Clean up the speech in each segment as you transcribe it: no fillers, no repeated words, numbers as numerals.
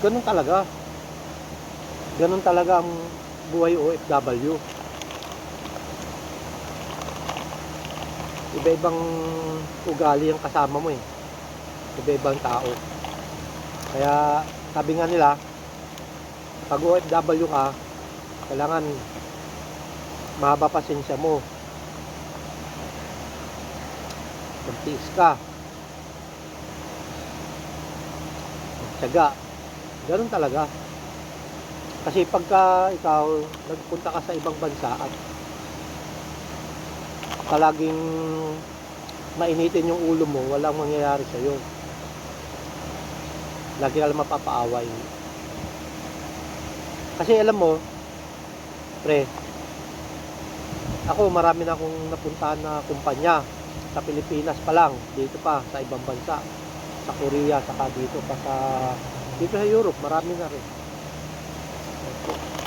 ganun talaga. Ganun talaga ang buhay OFW. Iba-ibang ugali ang kasama mo eh. Iba-ibang tao. Kaya sabi nga nila, pag OFW ka, kailangan mahaba pasensya mo. Magtiis ka. Magtiyaga. Ganun talaga. Kasi pagka ikaw nagpunta ka sa ibang bansa at palaging mainitin yung ulo mo, walang mangyayari sa'yo. Lagi ka lang mapapaaway. Kasi alam mo, pre, ako marami na akong napuntahan na kumpanya sa Pilipinas pa lang, dito pa sa ibang bansa, sa Korea, saka dito pa dito sa Europe, marami na rin.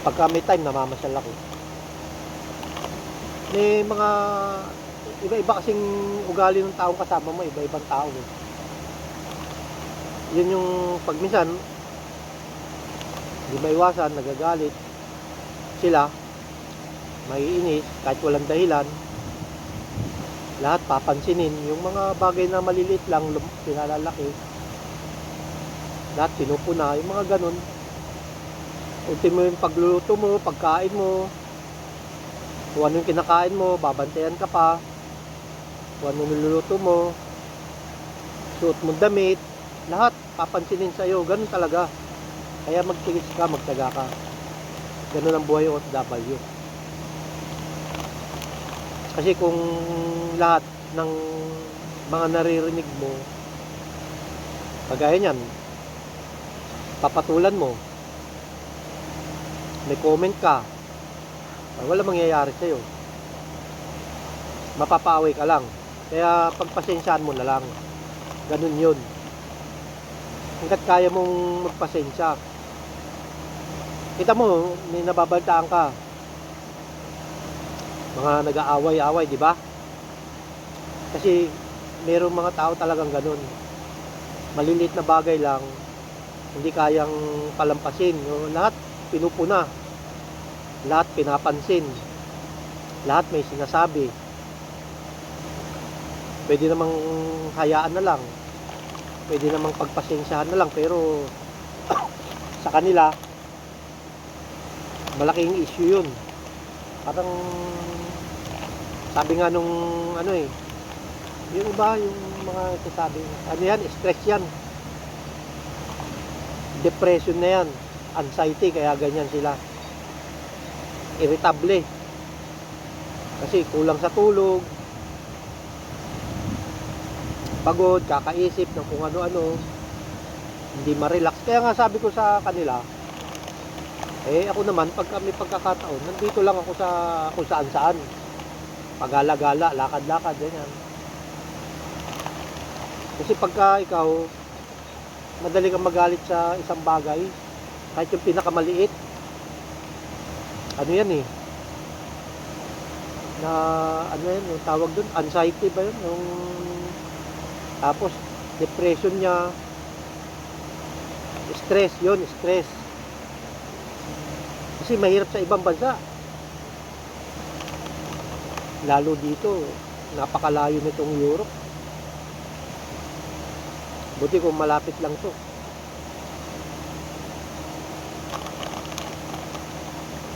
Pagka may time, namamasyal ako. May mga iba-iba kasing ugali ng taong kasama mo, iba-ibang tao eh. Yun yung pag minsan hindi maiwasan, nagagalit sila, maiinis kahit walang dahilan, lahat papansinin. Yung mga bagay na maliliit lang pinalalaki, lahat pinupuna, yung mga ganun. Ultimo yung pagluluto mo, pagkain mo, kung ano yung kinakain mo, babantayan ka pa, kung ano niluluto mo, suot mo damit, lahat papansinin sa'yo. Ganun talaga. Kaya magtiis ka, magtaga ka. Ganun ang buhay OFW. Kasi kung lahat ng mga naririnig mo, kagaya niyan, papatulan mo, may comment ka, wala mangyayari sa'yo. Mapapaaway ka lang. Kaya pagpasensyaan mo na lang. Ganun yun. Hanggat kaya mong magpasensya. Kita mo, may nababaltaan ka. Mga nag-aaway-away, di ba? Kasi mayroong mga tao talagang ganun. Maliliit na bagay lang, hindi kayang palampasin. Lahat pinupuna. Lahat pinapansin. Lahat may sinasabi. Pwede namang hayaan na lang. Pwede namang pagpasensyahan na lang. Pero sa kanila, malaking issue yun. Parang sabi nga nung ano eh, yung iba, yung mga sasabi, ano yan, stress yan. Depression na yan. Anxiety, kaya ganyan sila. Irritable kasi kulang sa tulog, pagod, kakaisip ng kung ano-ano, hindi ma-relax. Kaya nga sabi ko sa kanila, ako naman pag may pagkakataon, nandito lang ako sa kung saan-saan, pagala-gala, lakad-lakad, ganyan. Kasi pagka ikaw madali kang magalit sa isang bagay, kahit yung pinakamaliit, ano yan eh, na ano yan, yung tawag dun, anxiety ba yun, yung tapos depression niya, stress yun, stress. Kasi mahirap sa ibang bansa, lalo dito, napakalayo nitong Europe. Buti kung malapit lang to.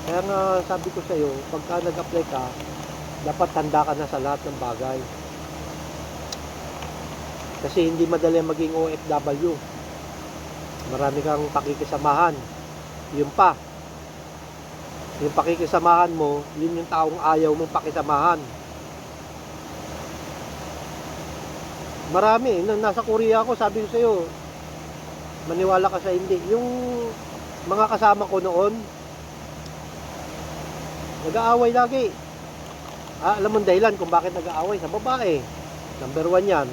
Kaya nga sabi ko sa iyo, pagka nag-apply ka, dapat handa ka na sa lahat ng bagay. Kasi hindi madali maging OFW. Marami kang pakikisamahan. Yun pa. Yung pakikisamahan mo, yun yung taong ayaw mong pakisamahan. Marami. Nasa Korea ako, sabi ko sa iyo, maniwala ka sa hindi. Yung mga kasama ko noon, nag-aaway lagi. Alam mo dahilan kung bakit nag-aaway? Sa babae. Number 1 yan.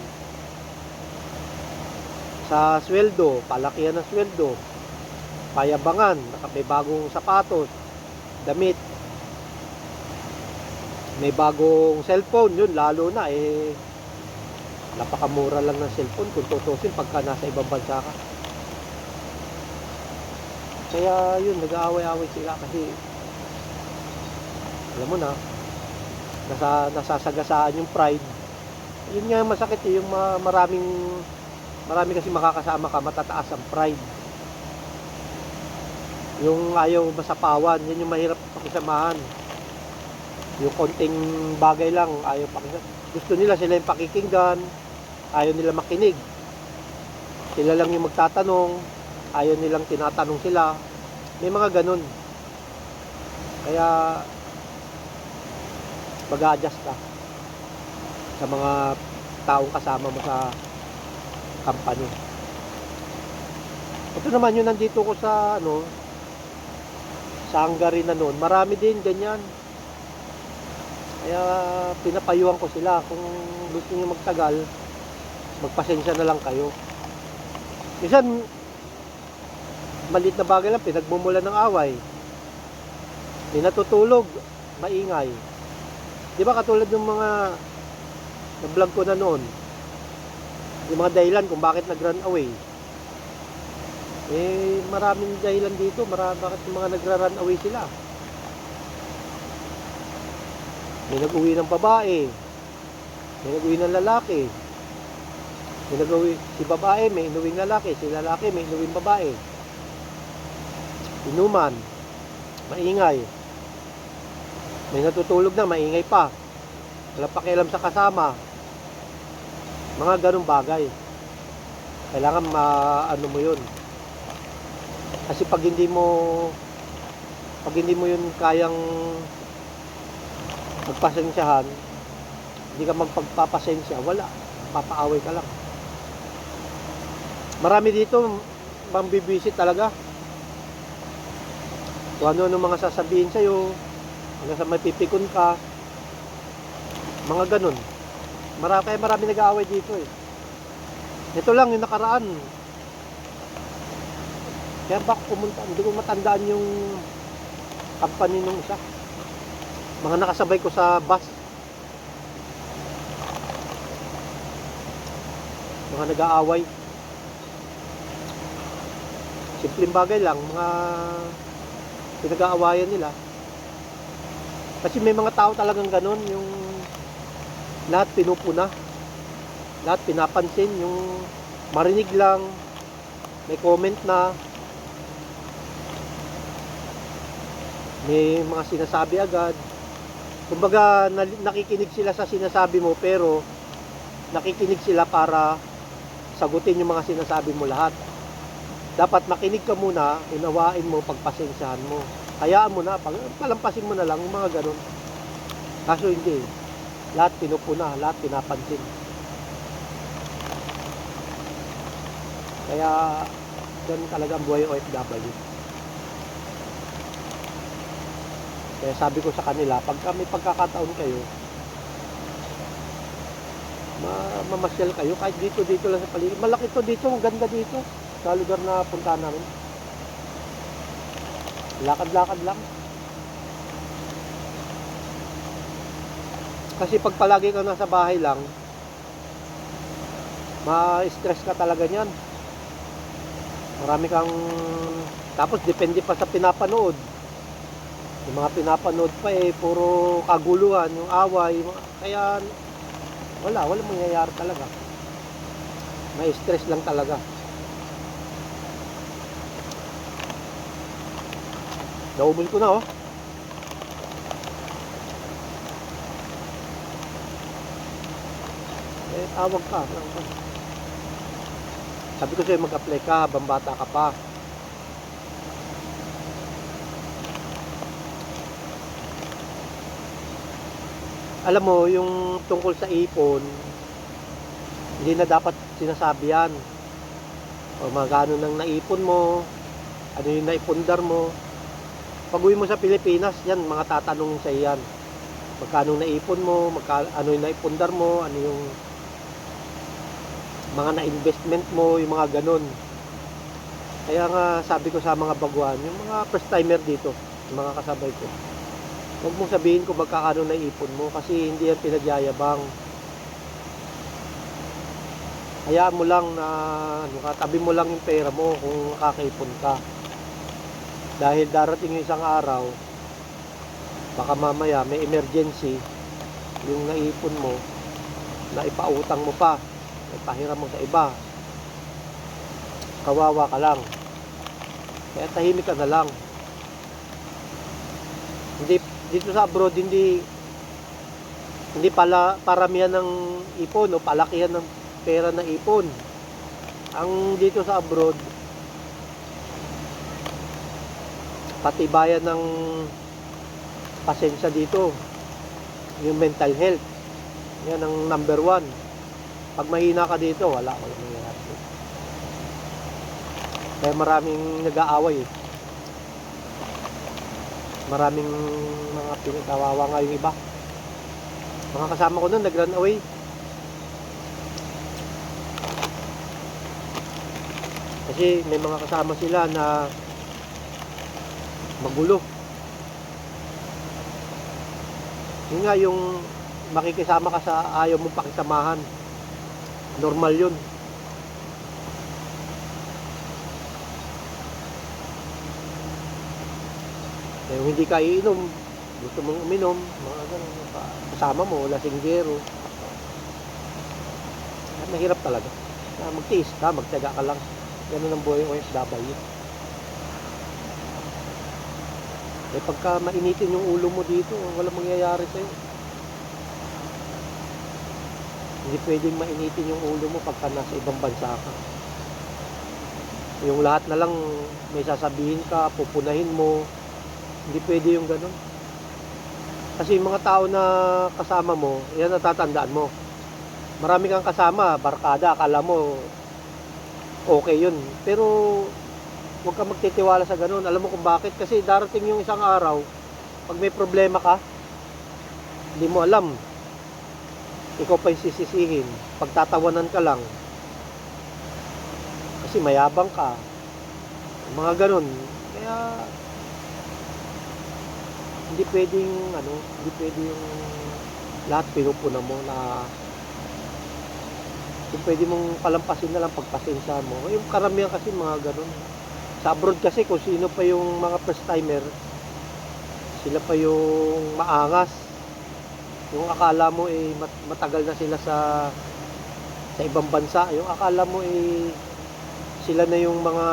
Sa sweldo, palakihan ng sweldo. Payabangan, may bagong sapatos, damit. May bagong cellphone, yun lalo na napakamura lang ng cellphone kung tutusin pagka nasa ibang bansa ka. Kaya yun, nag-aaway-away sila kasi alam mo na, nasasagasaan yung pride. Yun nga yung masakit eh, yung marami kasi makakasama ka, matataas ang pride. Yung ayaw masapawan, yun yung mahirap pakisamahan. Yung konting bagay lang, ayaw pakisamahan. Gusto nila sila yung pakikinggan, ayaw nila makinig. Sila lang yung magtatanong, ayaw nilang tinatanong sila. May mga ganun. Kaya mag-a-adjust ka sa mga taong kasama mo sa company. Ito naman yung nandito ko sa sa Hungary na noon, marami din ganyan. Kaya pinapayuhan ko sila, kung gusto niyo magtagal, magpasensya na lang kayo. Minsan maliit na bagay lang, pinagmumulan ng away. May natutulog, maingay. Di ba katulad ng mga na-vlog ko na noon, yung mga dahilan kung bakit nag-run away. Eh, maraming dahilan dito, bakit yung mga nagra-run away sila. May nag-uwi ng babae, may nag-uwi ng lalaki, may nag-uwi si babae, may inuwing lalaki, si lalaki, may inuwing babae. Inuman, maingay. May natutulog na, maingay pa. Wala pakialam sa kasama. Mga ganong bagay. Kailangan ano mo yun. Kasi pag hindi mo yun kayang magpasensyahan, hindi ka magpagpapasensya, wala. Papaaway ka lang. Marami dito, mambibisit talaga. Kung ano mga sasabihin sa'yo, hanggang sa may pipikon ka, mga ganun. Kaya marami nag-aaway dito eh. Ito lang yung nakaraan. Kaya baka pumunta, hindi ko matandaan yung company nung isa. Mga nakasabay ko sa bus. Mga nag-aaway. Simpleng bagay lang, mga pinag-aawayan nila. Kasi may mga tao talagang ganun, yung lahat pinupuna, lahat pinapansin, yung marinig lang, may comment na, may mga sinasabi agad. Kumbaga nakikinig sila sa sinasabi mo, pero nakikinig sila para sagutin yung mga sinasabi mo lahat. Dapat makinig ka muna, unawain mo, pagpasensyahan mo. Hayaan mo na, palampasin mo na lang yung mga ganun. Kaso hindi. Lahat pinupuna, lahat pinapansin. Kaya, ganun talaga ang buhay OFW. Kaya sabi ko sa kanila, pagka may pagkakataon kayo, mamasyal kayo, kahit dito lang sa paligid. Malaki to dito, ang ganda dito, sa lugar na punta namin. Lakad-lakad lang. Kasi pag palagi ka nasa bahay lang, ma-stress ka talaga niyan. Marami kang, tapos depende pa sa pinapanood. Yung mga pinapanood pa puro kaguluhan, yung away, kaya walang mangyayari talaga. May stress lang talaga. Naubos ko na tawag ka. Sabi ko sa'yo, mag-apply ka habang bata ka pa. Alam mo, yung tungkol sa ipon, hindi na dapat sinasabi yan. O magkano nang naipon mo, ano yung naipundar mo. Pag uwi mo sa Pilipinas, yan, mga tatanungin sa iyan. Magkano naipon mo, ano yung naipundar mo, ano yung mga na-investment mo, yung mga ganun. Kaya nga sabi ko sa mga baguhan, yung mga first timer dito, yung mga kasabay ko, huwag mong sabihin kung magkano naipon mo kasi hindi yan pinagyayabang. Hayaan mo lang na tabi mo lang yung pera mo kung nakakaipon ka. Dahil darating yung isang araw, baka mamaya may emergency, yung naipon mo, na ipautang mo pa, ipahiram mo sa iba, kawawa ka lang. Kaya tahimik ka na lang. Hindi, dito sa abroad, hindi pala paramihan ng ipon o palakihan ng pera na ipon. Ang dito sa abroad, patibayan ng pasensya dito, yung mental health. Yan ang number 1. Pag mahina ka dito, wala mangyayari. Kaya maraming nag-aaway eh. Maraming mga pinagkawawa nga yung iba. Mga kasama ko nun nag-run away. Kasi may mga kasama sila na magulo. Yun nga, yung makikisama ka sa ayaw mong pakisamahan, normal yun. Eh, hindi ka iinom, gusto mong uminom, mga ganun, kasama mo, lasinggero. Mahirap talaga. Magtiis ka, magtiyaga ka lang. Ganun ang buhay OFW. Eh, pagka mainitin yung ulo mo dito, walang mangyayari sa'yo. Hindi pwedeng mainitin yung ulo mo pagka nasa ibang bansa ka. Yung lahat na lang may sasabihin ka, pupunahin mo. Hindi pwede yung ganun. Kasi yung mga tao na kasama mo, yan natatandaan mo. Marami kang kasama, barkada, akala mo okay yun. Pero huwag kang magtitiwala sa ganun. Alam mo kung bakit? Kasi darating yung isang araw, pag may problema ka, hindi mo alam. Ikaw pa yung sisisihin. Pagtatawanan ka lang. Kasi mayabang ka. Mga ganun. Kaya hindi pwedeng hindi pwede yung lahat pinupuna mo na yung pwede mong palampasin na lang pagpasensya mo. Yung karamihan kasi mga ganun. Sa abroad kasi kung sino pa yung mga first timer, sila pa yung maangas. Yung akala mo matagal na sila sa ibang bansa. Yung akala mo sila na yung mga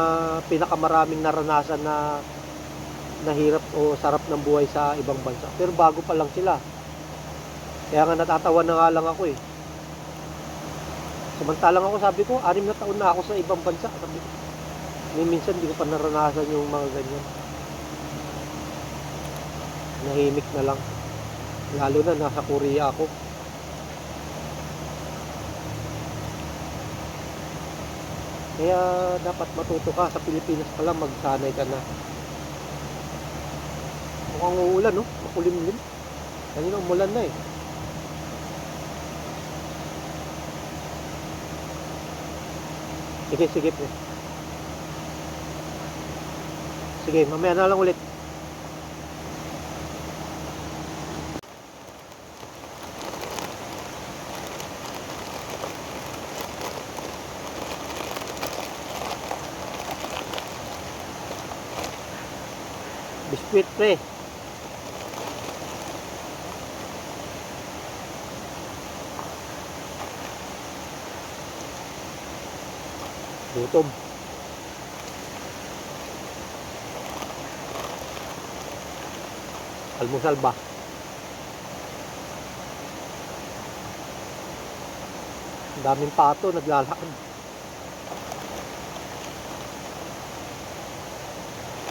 pinakamaraming naranasan na hirap o sarap ng buhay sa ibang bansa. Pero bago pa lang sila. Kaya nga natatawa na nga lang ako eh. Samantalang ako, sabi ko, 6 na taon na ako sa ibang bansa. Sabi ko, minsan hindi ko pa naranasan yung mga ganyan. Nahimik na lang. Lalo na nasa Korea ako. Kaya dapat matuto ka. Sa Pilipinas pa lang, magsanay ka na. Mukhang uulan, no? Makulimlim. Kanina umulan na eh. Sige, pre. Sige, mamaya na lang ulit. Biskuit, pre. Gutom. Almusal ba? Ang daming pato naglalakad.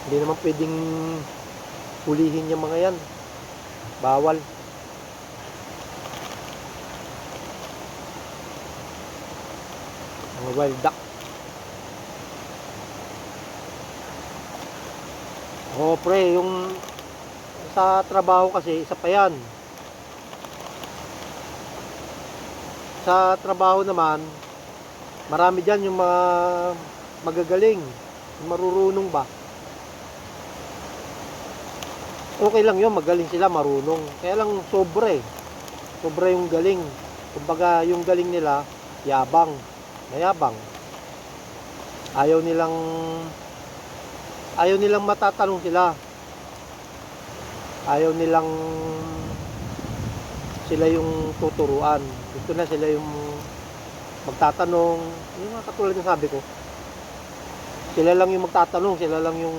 Hindi naman pwedeng hulihin yung mga yan. Bawal. Mga wild duck. Oh, pre, yung sa trabaho kasi, isa pa yan. Sa trabaho naman, marami dyan yung mga magagaling, yung marurunong ba. Okay lang yun, magaling sila, marunong. Kaya lang sobra eh. Sobra yung galing. Kumbaga, yung galing nila, mayabang. Ayaw nilang Ayaw nilang matatanong sila. Ayaw nilang sila yung tuturuan. Gusto na sila yung magtatanong. Yung mga katulad ng sabi ko. Sila lang yung magtatanong, sila lang yung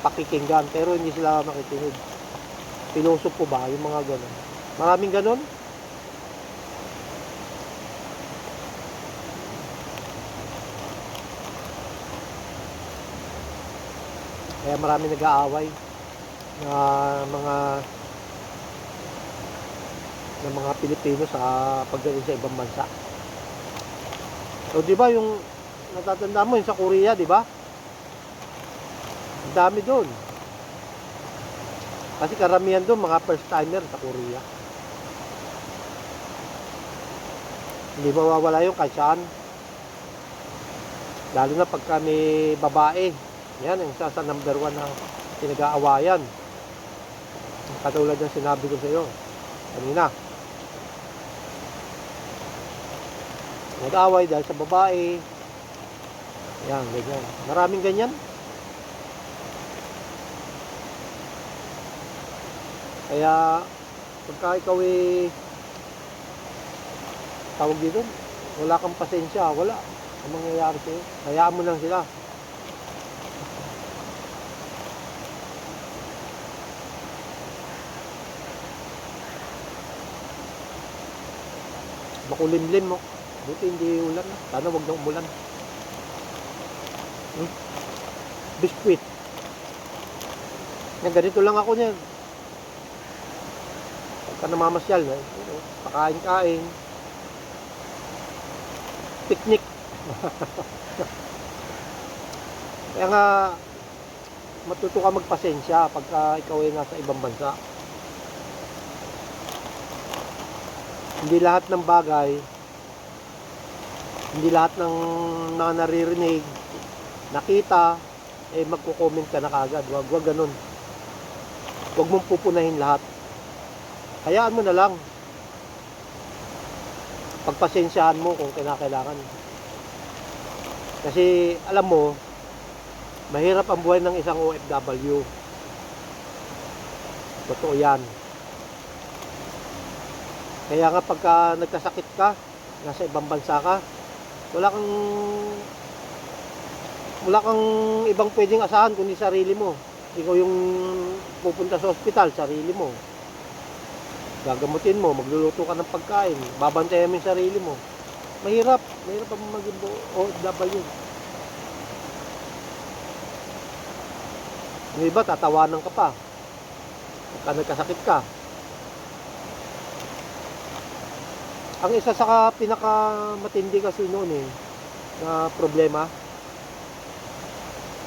pakikinggan, pero hindi sila makikinig. Pilosopo ba? Yung mga ganun. Maraming ganun. Kaya marami nag-aaway na mga Pilipino sa pagdating sa ibang bansa. So, di ba yung natatanda mo yung sa Korea, di ba? Ang dami doon. Kasi karamihan doon mga first timer sa Korea. Hindi mawawala yung kahit saan. Lalo na pagka may babae. Yan, ang isa sa number 1 na pinag-aawayan. Katulad ng sinabi ko sa iyo kanina. Nag-aaway dahil sa babae. Yan, ganyan. Maraming ganyan. Kaya, pagka ikaw tawag dito, wala kang pasensya, wala. Ang mangyayari sa'yo, hayaan mo lang sila. Makulimlim mo. Buti hindi ulan. Sana wag na umulan. Biskwit. Yan, ganito lang ako niyan. Pagka namamasyal, pakain-kain. Picnic. Kaya nga, matuto ka magpasensya pagka ikaw ay nasa ibang bansa. Hindi lahat ng bagay, hindi lahat ng naririnig, nakita, magko-comment ka na kagad. Wag ganun. Wag mong pupunahin lahat. Hayaan mo na lang. Pagpasensyahan mo kung kinakailangan. Kasi alam mo, mahirap ang buhay ng isang OFW. Totoo yan. Kaya nga pagka nagkasakit ka, nasa ibang bansa ka, wala kang ibang pwedeng asahan kundi sarili mo. Ikaw yung pupunta sa ospital, sarili mo. Gagamutin mo, magluluto ka ng pagkain, babantayan mo yung sarili mo. Mahirap ang maging OFW. Yung iba, tatawanan ka pa. Pagka nagkasakit ka. Ang isa sa pinakamatindi kasi noon na problema,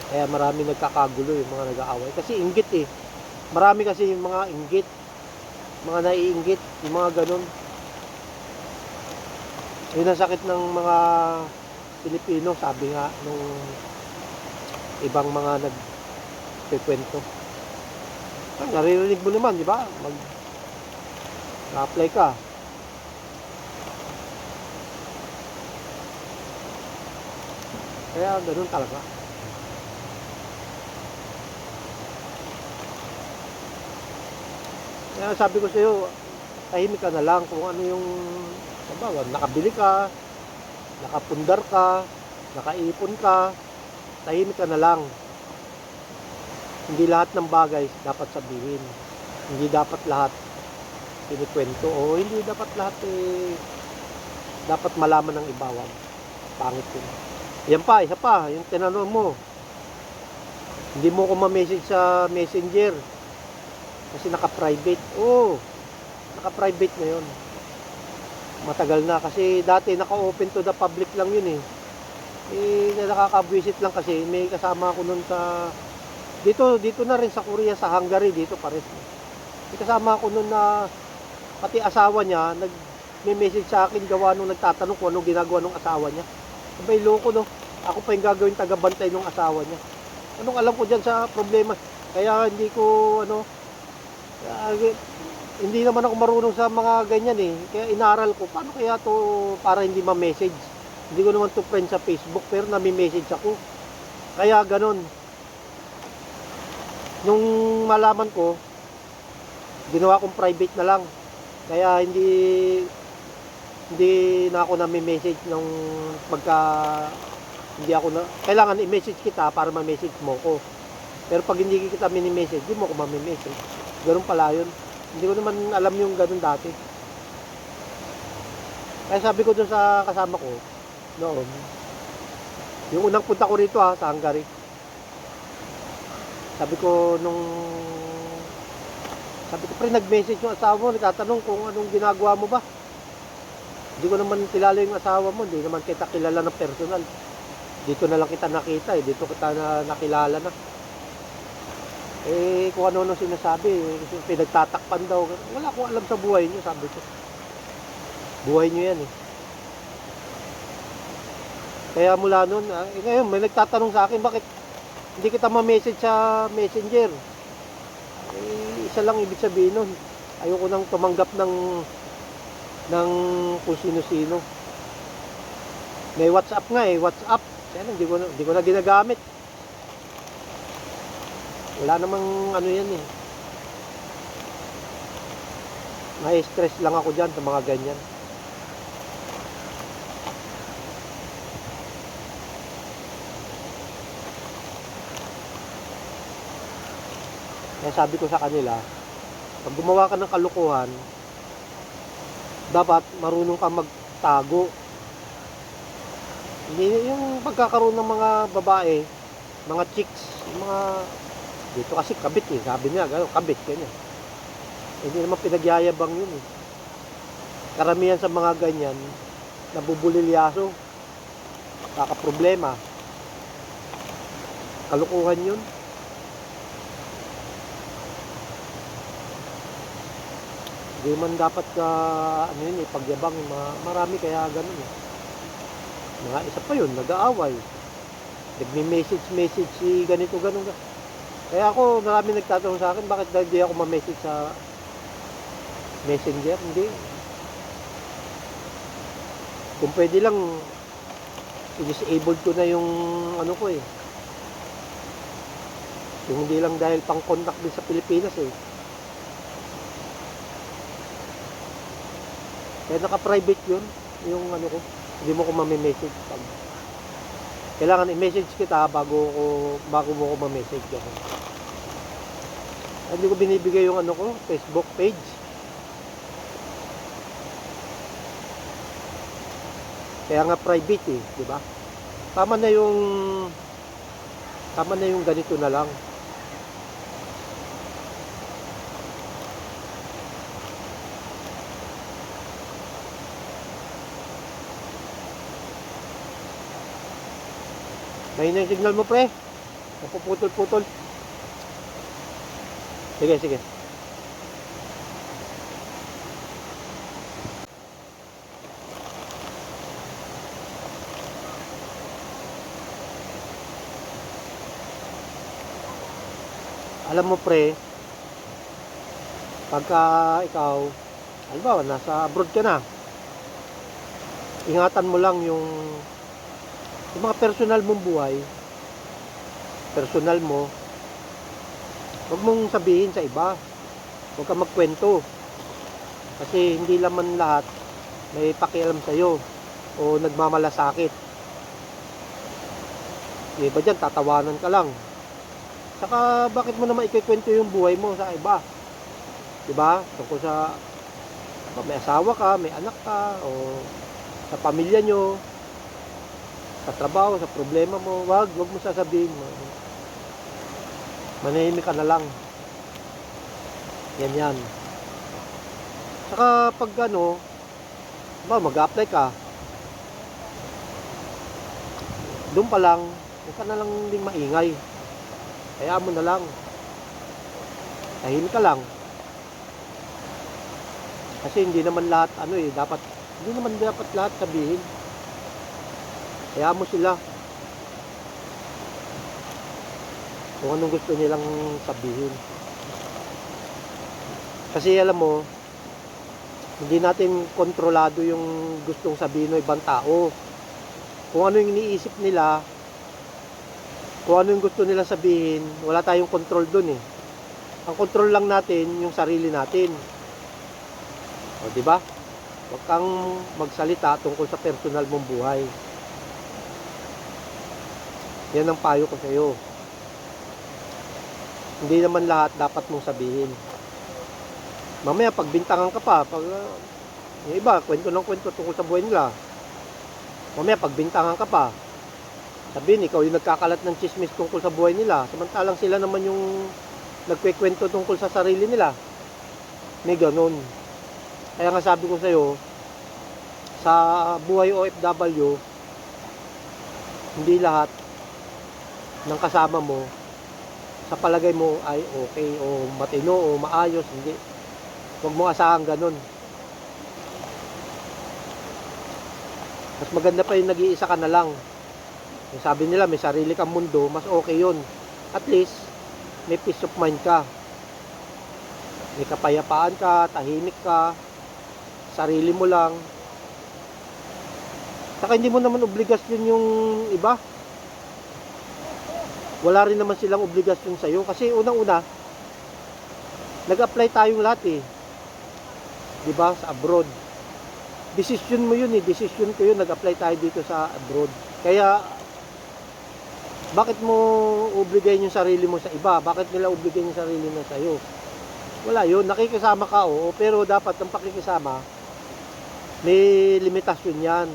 kaya marami nagkakagulo yung mga nag-aaway. Kasi inggit Marami kasi yung mga inggit, mga naiinggit, yung mga ganun. Yun ang sakit ng mga Pilipino, sabi nga nung ibang mga nagkikwento. Naririnig mo naman, di ba? Na-apply ka. Kaya ganun talaga. Kaya sabi ko sa iyo, tahimik ka na lang kung ano yung nakabili ka, nakapundar ka, nakaipon ka, tahimik ka na lang. Hindi lahat ng bagay dapat sabihin. Hindi dapat lahat kinikwento o hindi dapat lahat dapat malaman ng iba. Pangit yun. Yan pa, isa pa, yung tinanong mo. Hindi mo ko ma-message sa Messenger. Kasi naka-private. Oo, naka-private na yun. Matagal na. Kasi dati naka-open to the public lang yun nakaka-visit lang kasi may kasama ako nun sa... Dito na rin sa Korea, sa Hungary, dito pares. May kasama ako nun na pati asawa niya, nag-message sa akin gawa nung nagtatanong kung anong ginagawa ng asawa niya. Sabay loko ako pa yung gagawin tagabantay ng asawa niya. Anong alam ko dyan sa problema? Kaya hindi ko hindi naman ako marunong sa mga ganyan Kaya inaral ko, paano kaya to para hindi ma-message? Hindi ko naman to friend sa Facebook, pero nami-message ako. Kaya ganon. Nung malaman ko, ginawa kong private na lang. Kaya hindi na ako nami-message nung pagka hindi ako na kailangan i-message kita para ma-message mo ko. Pero pag hindi kita mini-message, hindi mo ko mami-message. Ganun pala yun. Hindi ko naman alam yung ganun dati. Kaya sabi ko dun sa kasama ko noon, yung unang punta ko rito sa Hungary. Sabi ko pre, nag-message yung asawa mo, nagtatanong kung anong ginagawa mo ba. Hindi ko naman kilala yung asawa mo, hindi naman kita kilala ng personal. Dito na lang kita nakita dito kita nakilala na. Kung ano sinasabi, pinagtatakpan daw. Wala akong alam sa buhay niyo, sabi ko. Buhay niyo yan Kaya mula noon, ngayon may nagtatanong sa akin, bakit hindi kita ma-message sa Messenger? Isa lang ibig sabihin nun. Ayoko nang tumanggap ng kung sino-sino. May WhatsApp nga WhatsApp. Kaya hindi ko na ginagamit. Wala namang ano yan May stress lang ako dyan sa mga ganyan. Kaya sabi ko sa kanila, pag gumawa ka ng kalukuhan, dapat marunong ka magtago. Hindi yung pagkakaroon ng mga babae, mga chicks, mga dito kasi kabit sabi niya, gano'n, kabit ganyan. Hindi naman pinagyayabang yun Karamihan sa mga ganyan, nabubulilyaso, kakaproblema. Kalukuhan yun. Hindi man dapat pagyabang, marami kaya ganun Mga isa pa yun, nag-aaway. Nagme-message si ganito, ganun. Kaya ako, marami nagtatanong sa akin, bakit hindi ako ma-message sa Messenger? Hindi. Kung pwede lang, i-disabled ko na yung ko Yung hindi lang dahil pang contact din sa Pilipinas Kaya naka-private yun, yung ko. Hindi mo ko mami-message. Kailangan i-message kita bago mo ko ma-message. Hindi ko binibigay yung ko, Facebook page. Kaya nga private di ba? Tama na yung ganito na lang. Mahina yung signal mo, pre. Napuputol-putol. Sige. Alam mo, pre, pagka ikaw, halimbawa, nasa abroad ka na, ingatan mo lang yung mga personal mong buhay, personal mo, huwag mong sabihin sa iba, huwag ka magkwento, kasi hindi naman lahat may pakialam sa'yo o nagmamalasakit. Iba dyan, tatawanan ka lang. Saka bakit mo naman ikikwento yung buhay mo sa iba? Diba? Tungkol sa may asawa ka, may anak ka, o sa pamilya nyo, sa trabaho, sa problema mo, wag mo sasabihin mo. Manahimik ka na lang. Yan. Saka pag mag-apply ka, doon pa lang, huwag ka na lang ding maingay. Kaya mo na lang. Tahimik ka lang. Kasi hindi naman lahat hindi naman dapat lahat sabihin. Kaya mo sila kung anong gusto nilang sabihin. Kasi alam mo, hindi natin kontrolado yung gustong sabihin ng ibang tao. Kung ano yung iniisip nila, kung ano yung gusto nila sabihin, wala tayong control dun Ang control lang natin yung sarili natin. O, di ba? Huwag kang magsalita tungkol sa personal mong buhay. Yan ang payo ko sa iyo. Hindi naman lahat dapat mong sabihin. Mamaya pagbintangan ka pa, yung iba, kwento ng kwento tungkol sa buhay nila. Mamaya pagbintangan ka pa, sabihin, ikaw yung nagkakalat ng chismis tungkol sa buhay nila. Samantalang sila naman yung nagkwekwento tungkol sa sarili nila. May ganun. Kaya nga sabi ko sa'yo, sa buhay OFW, hindi lahat ng kasama mo, sa palagay mo ay okay, o matino, o maayos. Hindi. Huwag mo asahan ganun. Mas maganda pa yung nag-iisa ka na lang. Yung sabi nila, may sarili kang mundo, mas okay yun. At least, may peace of mind ka. May kapayapaan ka, tahimik ka, sarili mo lang. Saka hindi mo naman obligasyon yung iba. Wala rin naman silang obligasyon sa'yo. Kasi unang-una, nag-apply tayong lahat eh. Diba? Sa abroad. Decision mo yun eh. Decision ko yun. Nag-apply tayo dito sa abroad. Kaya, bakit mo obligayin yung sarili mo sa iba? Bakit nila obligayin yung sarili mo sa'yo? Wala yun. Nakikisama ka, oo. Pero dapat ang pakikisama, may limitasyon yan.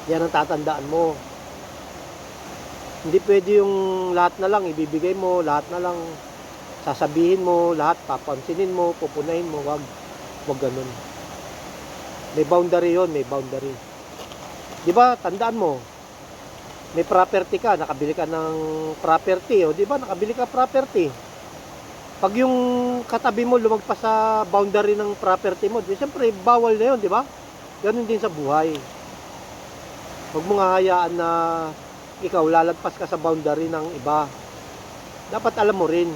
Yan ang tatandaan mo. Hindi pwede yung lahat na lang ibibigay mo, lahat na lang sasabihin mo, lahat papansinin mo, pupunahin mo. Wag ganun. May boundary yon, may boundary. Di ba, tandaan mo, may property ka, nakabili ka ng property, o di ba, nakabili ka property. Pag yung katabi mo lumagpas sa boundary ng property mo, di siyempre bawal na yun, di ba? Ganun din sa buhay. Huwag mo nga hayaan na ikaw lalagpas ka sa boundary ng iba. Dapat alam mo rin.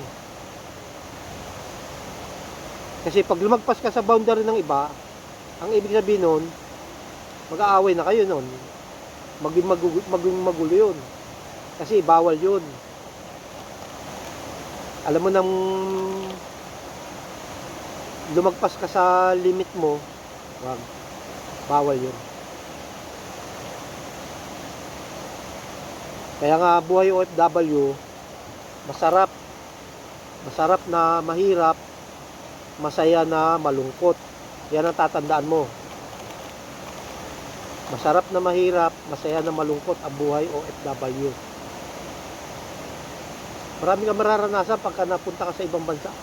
Kasi pag lumagpas ka sa boundary ng iba, ang ibig sabihin nun, mag-aaway na kayo nun. Maging magulo yun. Kasi bawal yun. Alam mo nang lumagpas ka sa limit mo, wag. Bawal yun. Kaya nga buhay OFW, masarap. Masarap na mahirap, masaya na malungkot. Yan ang tatandaan mo. Masarap na mahirap, masaya na malungkot ang buhay OFW. Marami kang mararanasan pagka napunta ka sa ibang bansa.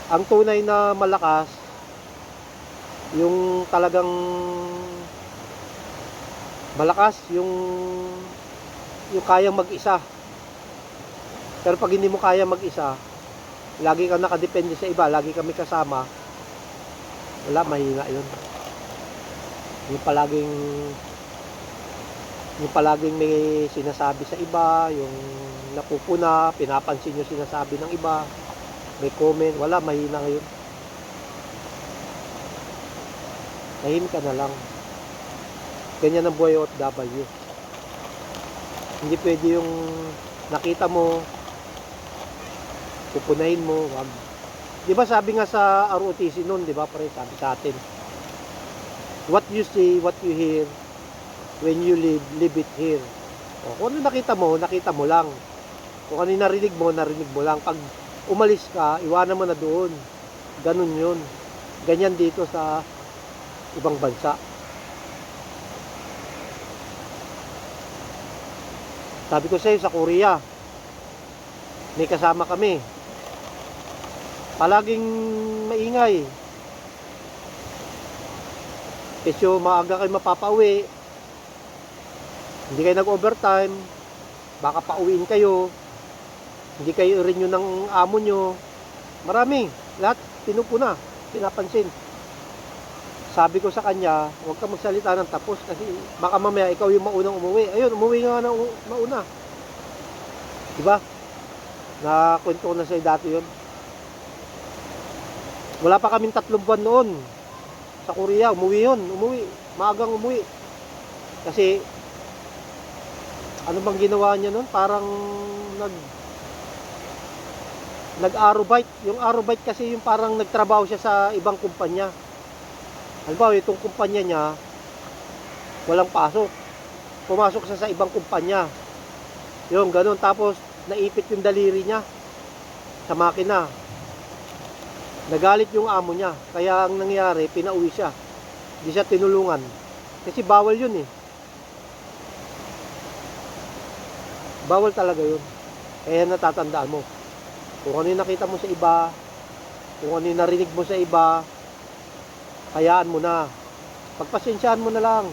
Ang tunay na malakas, yung talagang malakas, yung kayang mag-isa. Pero pag hindi mo kaya mag-isa, lagi kang nakadepende sa iba, lagi kami kasama, wala, mahina yun. Yung palaging may sinasabi sa iba, yung napupuna, pinapansin yung sinasabi ng iba, may comment, wala, mahina yun. Tahimik ka na lang. Ganyan ang buhay OFW. Hindi pwede yung nakita mo, pupunahin mo, wag. Di ba sabi nga sa ROTC noon, di ba, pare, sabi sa atin, what you see, what you hear, when you live it here. O, kung ano nakita mo lang. Kung ano narinig mo lang. Pag umalis ka, iwanan mo na doon. Ganun yun. Ganyan dito sa ibang bansa. Sabi ko sa'yo, sa Korea, may kasama kami. Palaging maingay. Kesyo maaga kayo mapapauwi. Hindi kayo nag-overtime. Baka pauwiin kayo. Hindi kayo i-renew ng amo nyo. Marami. Lahat pinupuna. Pinapansin. Sabi ko sa kanya, huwag ka magsalita ng tapos kasi baka mamaya ikaw yung maunang umuwi. Ayun, umuwi nga na mauna. Diba? Nakwento ko na sa'yo dati yun. Wala pa kaming 3 buwan noon sa Korea. Umuwi yun. Maagang umuwi. Kasi Ano bang ginawa niya nun? Parang nag-arrowbite. Yung arrowbite kasi yung parang nagtrabaho siya sa ibang kumpanya. Halimbawa, itong kumpanya niya, walang pasok. Pumasok siya sa ibang kumpanya. Yung ganun. Tapos, naipit yung daliri niya sa makina. Nagalit yung amo niya. Kaya ang nangyari, pinauwi siya. Hindi siya tinulungan. Kasi bawal yun eh. Bawal talaga yun. Kaya natatandaan mo. Kung ano yung nakita mo sa iba, kung ano yung narinig mo sa iba, hayaan mo na. Pagpasensyahan mo na lang.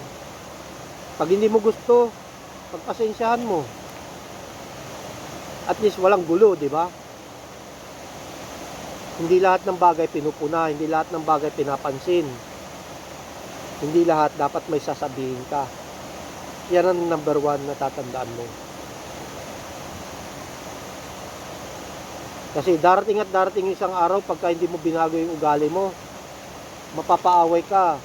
Pag hindi mo gusto, pagpasensyahan mo. At least walang gulo, di ba? Hindi lahat ng bagay pinupuna, hindi lahat ng bagay pinapansin. Hindi lahat dapat may sasabihin ka. Yan ang number 1 na tatandaan mo. Kasi darating at darating isang araw pagka hindi mo binago yung ugali mo, mapapaaway ka.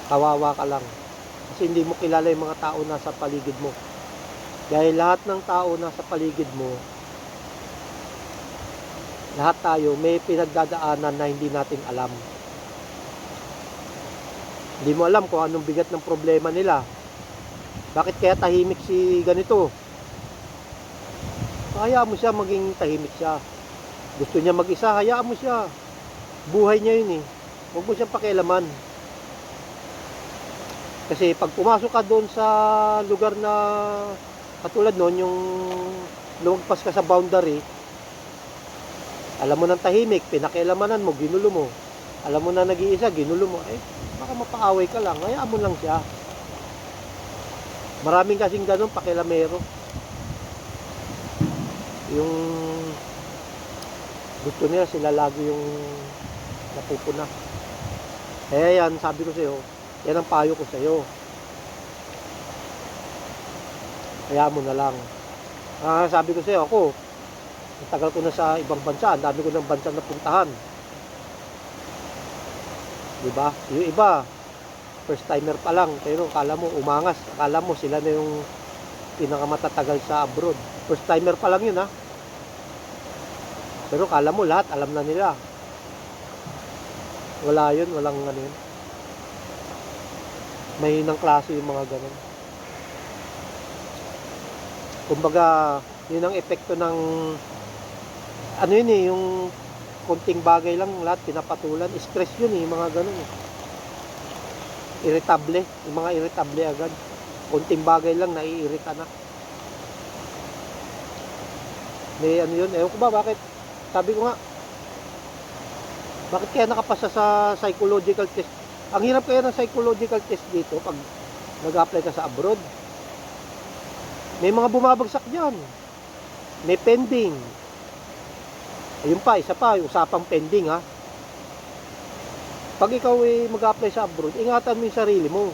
Kawawa ka lang. Kasi hindi mo kilala yung mga tao na sa paligid mo. Dahil lahat ng tao na sa paligid mo, lahat tayo may pinagdadaanan na hindi natin alam. Hindi mo alam kung anong bigat ng problema nila. Bakit kaya tahimik si ganito? Hayaan mo siya maging tahimik siya. Gusto niya mag-isa, hayaan mo siya. Buhay niya yun eh. Huwag mo siyang pakialaman. Kasi pag pumasok ka doon sa lugar na katulad noon, yung lumagpas ka sa boundary, alam mo ng tahimik, pinakialamanan mo, ginulo mo. Alam mo na nag-iisa, ginulo mo. Baka mapaaway ka lang, hayaan mo lang siya. Maraming kasing ganun, pakialamero. Yung gusto nila sila lagi yung napupuna. Kaya yan, sabi ko sa'yo, yan ang payo ko sa'yo. Kaya mo na lang. Sabi ko sa'yo, ako, tagal ko na sa ibang bansa, ang dami ko ng bansa na puntahan. Diba? Yung iba, first timer pa lang, pero akala mo umangas, akala mo sila na yung pinakamatatagal sa abroad. First timer pa lang yun ha. Pero akala mo lahat alam na nila. Wala yun, walang ano yun. Mahinang klase yung mga ganun. Kumbaga, yun ang epekto ng ano yun eh, yung konting bagay lang lahat pinapatulan. Stress yun eh, mga ganun eh. Irritable, yung mga irritable agad. Konting bagay lang, naiirita na. May ano yun, ewan ko ba, bakit? Sabi ko nga, bakit kaya nakapasa sa psychological test? Ang hirap kaya ng psychological test dito pag nag-apply ka sa abroad. May mga bumabagsak dyan. May pending. Ayun pa, isa pa, yung usapang pending ha. Pag ikaw mag-apply sa abroad, ingatan mo yung sarili mo.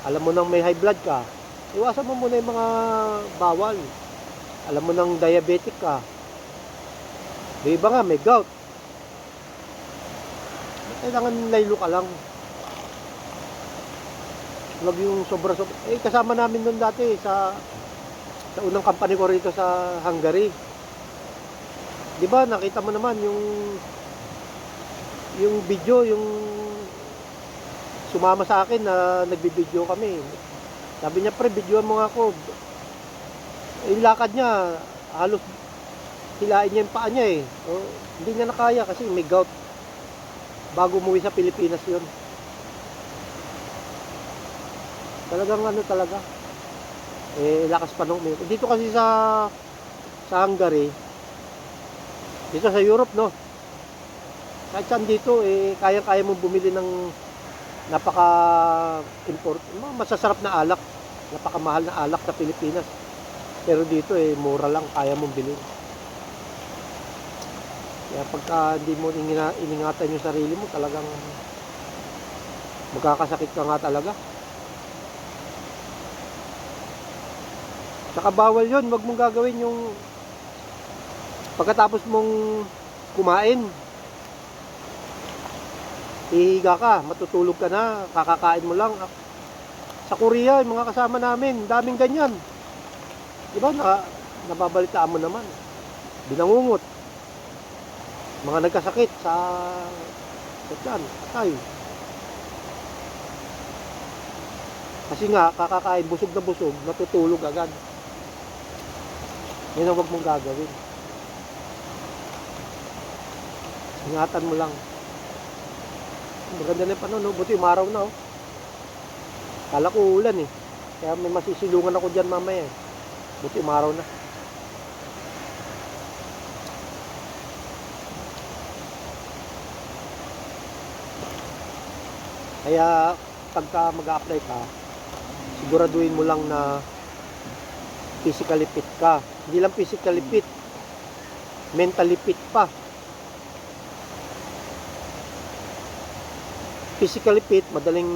Alam mo nang may high blood ka, iwasan mo muna yung mga bawal. Alam mo nang diabetic ka. May iba nga, may gout. Kailangan laylo ka lang. Huwag yung sobra-sobra. Kasama namin nun dati sa unang company ko rito sa Hungary. Di ba, nakita mo naman yung video, yung sumama sa akin na nagbibideo kami. Sabi niya, pre, videoan mo nga ako. Yung lakad niya, halos hilain niya yung paa niya eh. Hindi niya nakaya kasi may gout. Bago umuwi sa Pilipinas yun. Talagang ano talaga. Lakas pa nung dito kasi sa Hungary, dito sa Europe, no? Kahit saan dito, kaya-kaya mong bumili ng masasarap na alak. Napakamahal na alak sa Pilipinas. Pero dito, mura lang, kaya mong bilhin. Kaya pagka hindi mo iningatan yung sarili mo, talagang magkakasakit ka nga talaga. Saka bawal yun, wag mong gagawin yung pagkatapos mong kumain, hihiga ka, matutulog ka na, kakakain mo lang, Sa Korea, yung mga kasama namin, daming ganyan. Di ba, nababalitaan mo naman. Binangungot. Mga nagkasakit sa tiyan, patay. Kasi nga, kakakain, busog na busog, natutulog agad. Yan ang wag mong gagawin. Ingatan mo lang. Maganda na yung panahon, no? Buti umaraw na, oh. Kala ko ulan, eh. Kaya may masisilungan ako dyan mamaya, eh. Buti umaraw na. Kaya pagka mag-a-apply ka, siguraduhin mo lang na physically fit ka. Hindi lang physically fit, mentally fit pa. Physically fit, madaling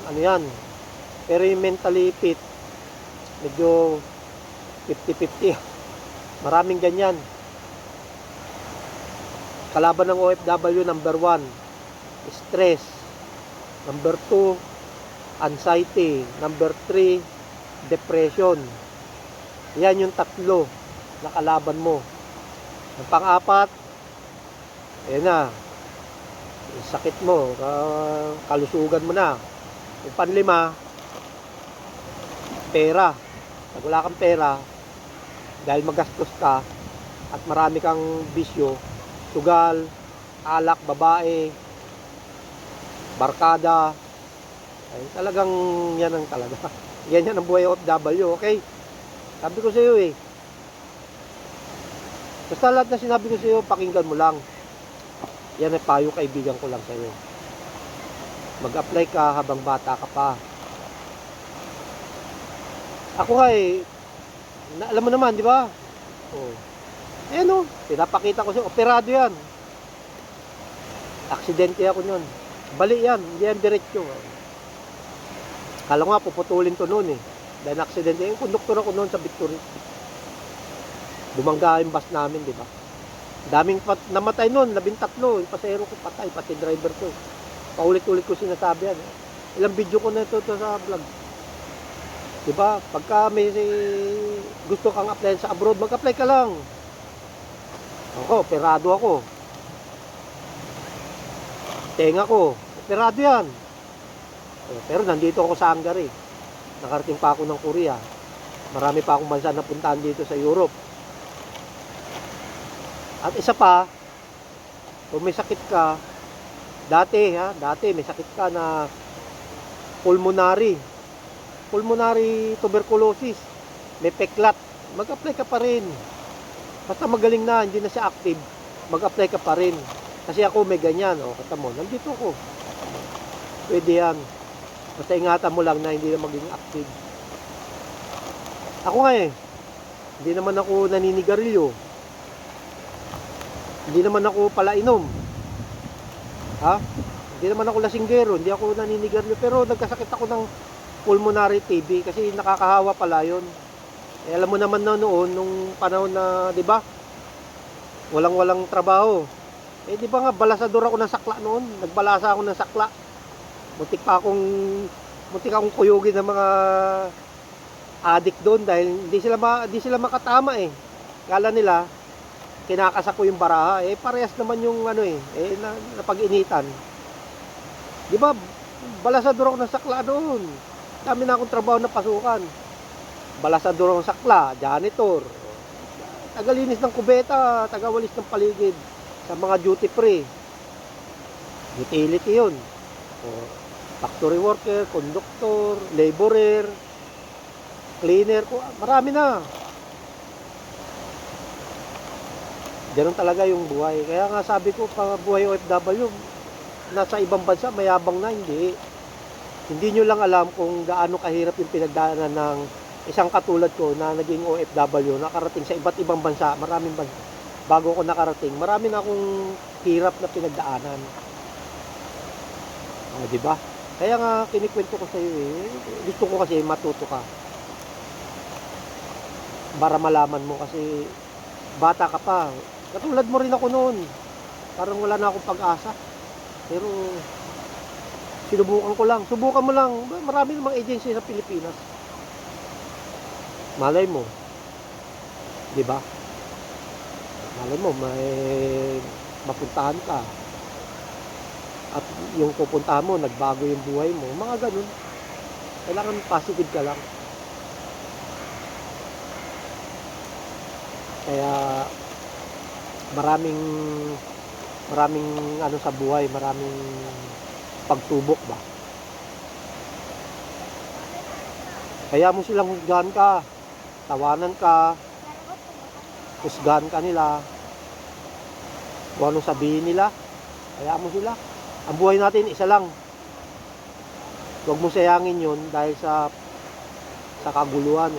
ano yan. Pero yung mentally fit, medyo 50-50. Maraming ganyan. Kalaban ng OFW, number 1, stress. Number 2, anxiety. Number 3, depression. Yan yung tatlo na kalaban mo. Ang pang-apat, ayan na, yung sakit mo, kalusugan mo na. Yung panlima, pera. Pag wala kang pera, dahil magastos ka at marami kang bisyo, sugal, alak, babae, barkada, ay talagang yan ang talaga. Yan ang buhay OFW, okay? Sabi ko sa iyo eh. Basta lahat na sinabi ko sa iyo, pakinggan mo lang. Yan ay payo, kaibigan ko lang sa iyo. Mag-apply ka habang bata ka pa. Ako nga eh, alam mo naman, di ba? Oh. Ayan o, pinapakita ko sa iyo, operado yan. Aksidente ako nun. Bali yan, hindi yan diretso. Kala ko nga, puputulin to noon eh. Dahil aksidente, yung konduktor ako noon sa Victory. Bumangga yung bus namin, di ba? Daming namatay noon, 13. Yung pasahero ko patay, pati driver ko. Paulit-ulit ko sinasabi yan. Ilang video ko na ito sa vlog. Di ba? Pagka may gusto kang apply sa abroad, mag-apply ka lang. Ako, operado ako. Tenga ko, operado yan. Pero nandito ako sa Hungary. Nakarating pa ako ng Korea. Marami pa akong bansa na puntahan dito sa Europe. At isa pa, kung may sakit ka, dati may sakit ka na pulmonary tuberculosis, may peklat, mag-apply ka pa rin. Basta magaling na, hindi na siya active, mag-apply ka pa rin. Kasi ako may ganyan, kata mo, nandito ako. Pwede yan. Basta ingatan mo lang na hindi na maging active. Ako nga eh, hindi naman ako naninigarilyo. Hindi naman ako palainom. Hindi naman ako lasinggero, hindi ako naninigarilyo. Pero nagkasakit ako ng pulmonary TB kasi nakakahawa pala yun. Eh, alam mo naman na noon, nung panahon na, di ba, walang trabaho. Eh, di ba nga, balasador ako ng sakla noon. Nagbalasa ako ng sakla. Muntik akong kuyugin ng mga adik doon dahil hindi sila makatama eh. Kala nila, kinakasak ko yung baraha. Eh, parehas naman yung napag-initan. Di ba, balasador ako ng sakla doon. Dami na akong trabaho na pasukan. Balasador akong sakla, janitor, tagalinis ng kubeta, tagawalis ng paligid sa mga duty free. Utility yun. Factory worker, conductor, laborer, cleaner, marami na. Ganun talaga yung buhay. Kaya nga sabi ko, pag buhay OFW, nasa ibang bansa, mayabang na, hindi. Hindi nyo lang alam kung gaano kahirap yung pinagdaanan ng isang katulad ko na naging OFW, nakarating sa iba't ibang bansa, maraming bansa. Bago ko nakarating, marami na akong hirap na pinagdaanan. Di ba? Kaya nga kinikwento ko sa iyo eh. Gusto ko kasi matuto ka. Para malaman mo kasi bata ka pa. Katulad mo rin ako noon. Parang wala na akong pag-asa. Pero Sinubukan ko lang. Subukan mo lang. Marami namang agency sa Pilipinas. Malay mo. Di ba? Malay mo, may mapuntahan ka. At yung pupuntahan mo, nagbago yung buhay mo. Mga ganun. Kailangan positive ka lang. Kaya maraming ano sa buhay, maraming pagsubok ba. Kaya mo silang husgahan ka, tawanan ka, husgahan ka nila, kung anong sabihin nila, kaya mo sila. Ang buhay natin isa lang. Huwag mo sayangin yun dahil sa kaguluhan,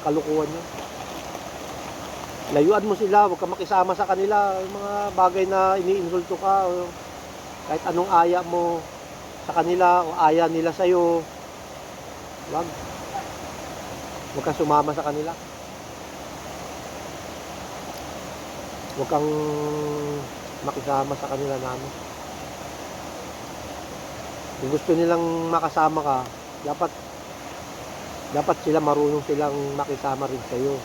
kalukuhan yun. Layuan mo sila, huwag ka makisama sa kanila, yung mga bagay na iniinsulto ka, o kahit anong aya mo sa kanila o aya nila sa'yo, huwag kang sumama sa kanila. Huwag kang makisama sa kanila na ano. Kung gusto nilang makasama ka, dapat sila marunong silang makisama rin sa'yo.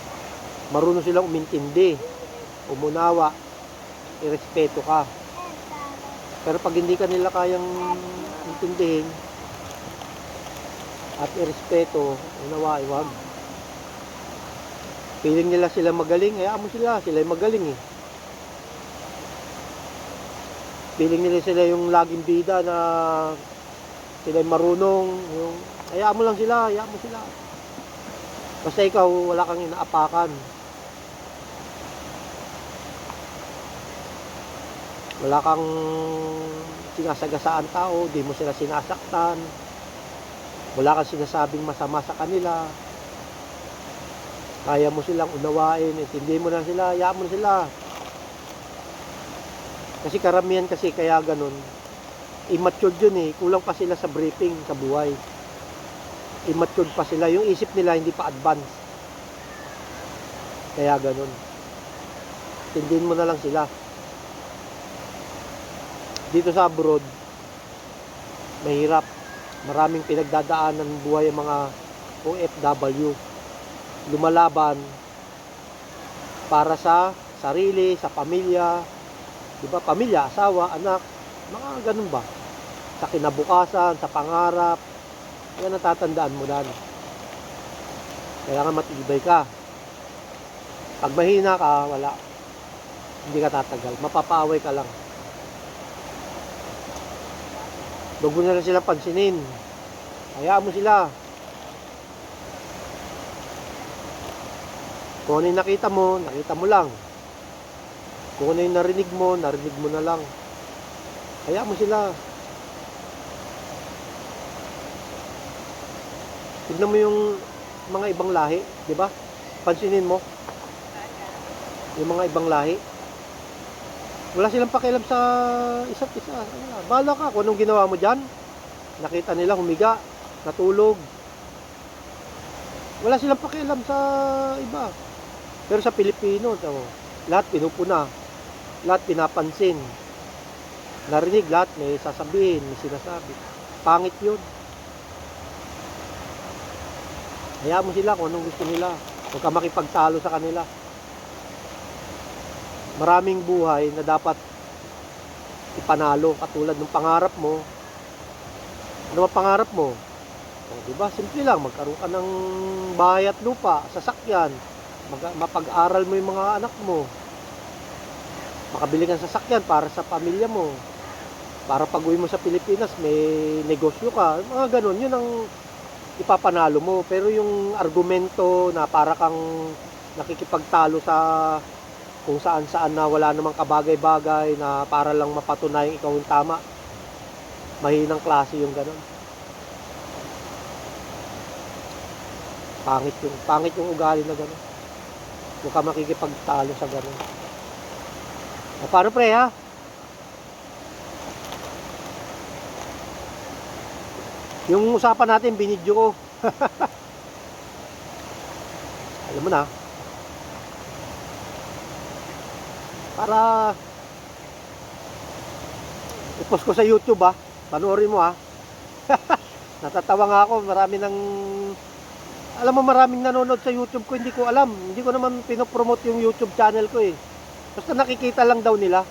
Marunong silang umintindi, umunawa, irespeto ka. Pero pag hindi ka nila kayang intindihin at irespeto, unawain, wag. Feeling nila sila magaling, hayaan mo sila yung magaling eh. Feeling nila sila yung laging bida na sila yung marunong, yung hayaan mo lang sila, hayaan mo sila. Basta ikaw, wala kang inaapakan. Wala kang sinasagasaan tao, di mo sila sinasaktan. Wala kang sinasabing masama sa kanila. Kaya mo silang unawain, intindihin mo na sila, hayaan mo na sila. Kasi karamihan kasi kaya ganun. Immature yun eh, kulang pa sila sa briefing sa buhay. Immature pa sila, yung isip nila hindi pa advance. Kaya ganun. Intindihin mo na lang sila. Dito sa abroad, mahirap. Maraming pinagdadaanan ng buhay ang mga OFW. Lumalaban para sa sarili, sa pamilya. Diba? Pamilya, asawa, anak, mga ganun ba? Sa kinabukasan, sa pangarap. Yan ang tatandaan mo dan. Kailangan matibay ka. Pag mahina ka, wala. Hindi ka tatagal. Mapapaaway ka lang. Huwag mo na lang silang pansinin. Hayaan mo sila. Kung ano yung nakita mo lang. Kung ano yung narinig mo na lang. Hayaan mo sila. Tignan mo yung mga ibang lahi, di ba? Pansinin mo. Yung mga ibang lahi. Wala silang pakialam sa isa't isa. Bahala ka kung anong ginawa mo dyan. Nakita nila humiga, natulog. Wala silang pakialam sa iba. Pero sa Pilipino, lahat pinupuna. Lahat pinapansin. Narinig, lahat may sasabihin, may sinasabi. Pangit yun. Hayaan mo sila kung anong gusto nila. Huwag ka makipagtalo sa kanila. Maraming buhay na dapat ipanalo katulad ng pangarap mo. Ano ba pangarap mo? Diba? Simple lang, magkaroon ka ng bahay at lupa, sasakyan, mapag-aral mo yung mga anak mo, makabili kang sasakyan para sa pamilya mo, para pag-uwi mo sa Pilipinas may negosyo ka, mga ganun, yun ang ipapanalo mo. Pero yung argumento na para kang nakikipagtalo sa kung saan-saan na wala namang kabagay-bagay na para lang mapatunay ikaw yung tama, mahinang klase yung ganun. Pangit yung ugali na ganun. Huwag ka makikipagtalo sa ganun. Paano pre ha? Yung usapan natin binidyo ko. Alam mo na. Para i-post ko sa YouTube ha. Panoorin mo ha. Natatawa nga ako, alam mo maraming nanonood sa YouTube ko, hindi ko alam. Hindi ko naman pinopromote yung YouTube channel ko eh. Basta nakikita lang daw nila.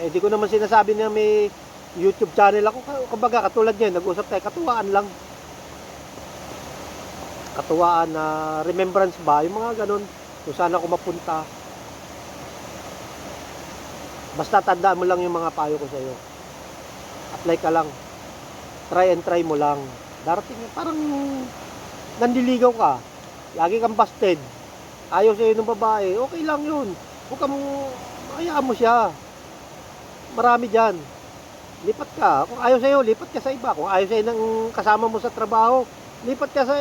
Eh, di ko naman sinasabi na may YouTube channel ako. Kumbaga, katulad niyan, nag-usap tayo, katuwaan lang. Katuwaan na remembrance ba, yung mga ganun. Kung saan ako mapunta. Basta tandaan mo lang yung mga payo ko sa iyo. Apply ka lang. Try and try mo lang. Darating, parang nandiligaw ka. Lagi kang busted. Ayaw sa'yo ng babae. Okay lang yun. Huwag kang, hayaan mo siya. Marami dyan. Lipat ka. Kung ayaw sa'yo, lipat ka sa iba. Kung ayaw sa'yo ng kasama mo sa trabaho, lipat ka sa...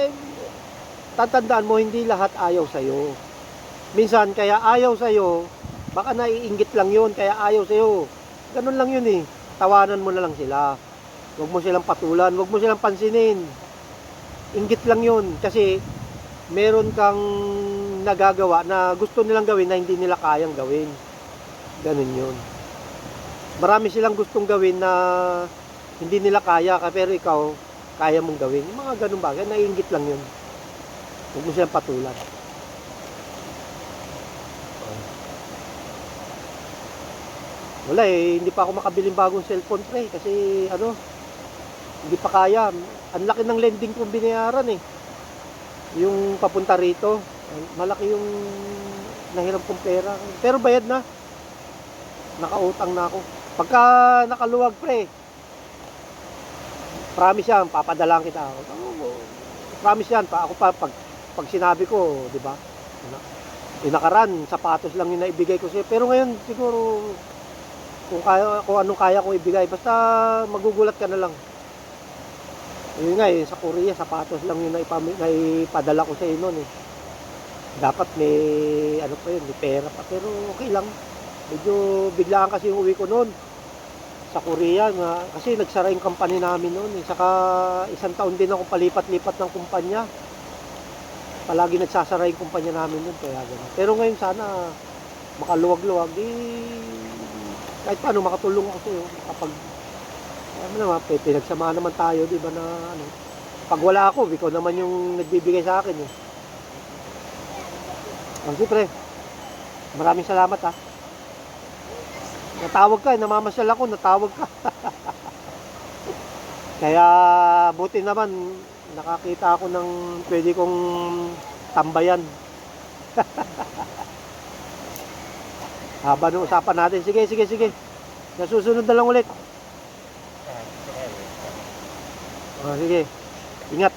Tatandaan mo, hindi lahat ayaw sa'yo. Minsan, kaya ayaw sa'yo, baka naiinggit lang yun, kaya ayaw sa'yo. Ganun lang yun eh. Tawanan mo na lang sila. Huwag mo silang patulan, huwag mo silang pansinin. Inggit lang yun. Kasi, meron kang nagagawa na gusto nilang gawin na hindi nila kayang gawin. Ganun yun. Marami silang gustong gawin na hindi nila kaya, pero ikaw, kaya mong gawin. Yung mga ganun bagay, naiinggit lang yun. Huwag mo silang patulan. Wala eh, hindi pa ako makabiling bagong cellphone pre. Kasi hindi pa kaya. Ang laki ng lending kong binayaran eh. Yung papunta rito, malaki yung nahiram kong pera. Pero bayad na. Nakautang na ako. Pagka nakaluwag pre, promise yan, papadalang kita. Promise yan, ako pa pag sinabi ko, di ba? Nakaraan, sapatos lang yung naibigay ko sa'yo. Pero ngayon, siguro, kung anong kaya ko ibigay, basta magugulat ka na lang. Yun nga eh, sa Korea, sapatos lang yung naipadala ko sa'yo noon eh. Dapat may, may pera pa. Pero okay lang. Medyo biglaan kasi yung uwi ko noon sa Korea nga. Kasi nagsara yung company namin noon eh. Saka isang taon din ako palipat-lipat ng kumpanya. Palagi nagsasara yung kumpanya namin nun, kaya gano'n. Pero ngayon sana makaluwag-luwag, kahit paano makatulong ako sa'yo, pinagsama naman tayo, di ba na pag wala ako, ikaw naman yung nagbibigay sa akin eh. Siyempre, maraming salamat ha. Natawag ka, namamasyal ako, natawag ka. Kaya buti naman, nakakita ako ng pwede kong tambayan. Haba ng usapan natin. Sige. Sa susunod na lang ulit. Sige. Ingat.